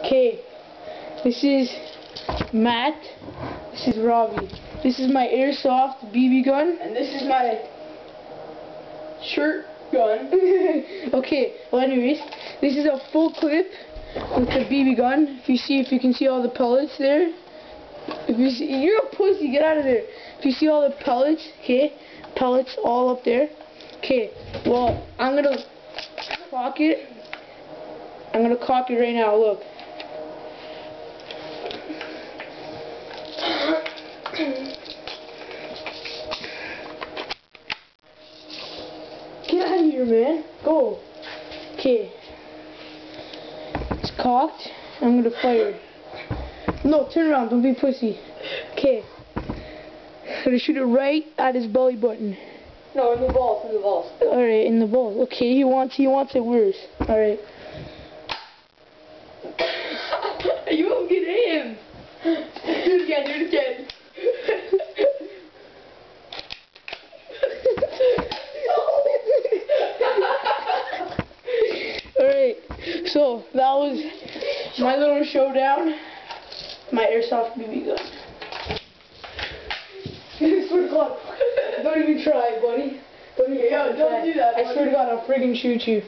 Okay, this is Matt. This is Robbie. This is my airsoft BB gun. And this is my shirt gun. Okay, well anyways, this is a full clip with the BB gun. If you can see all the pellets there. If you see, you're a pussy, get out of there. If you see all the pellets, okay, pellets all up there. Okay, well, I'm gonna cock it. I'm gonna cock it right now, look. Get out of here, man. Go. Okay. It's cocked. I'm gonna fire. No, turn around. Don't be a pussy. Okay. I'm gonna shoot it right at his belly button. No, in the balls, in the balls. Alright, in the balls. Okay, he wants it worse. Alright. You won't get him. Do it again, do it again. Alright, so that was my little showdown. My airsoft BB gun. I swear to God, don't even try, buddy. Don't even don't do that, I swear to God, I'll friggin' shoot you.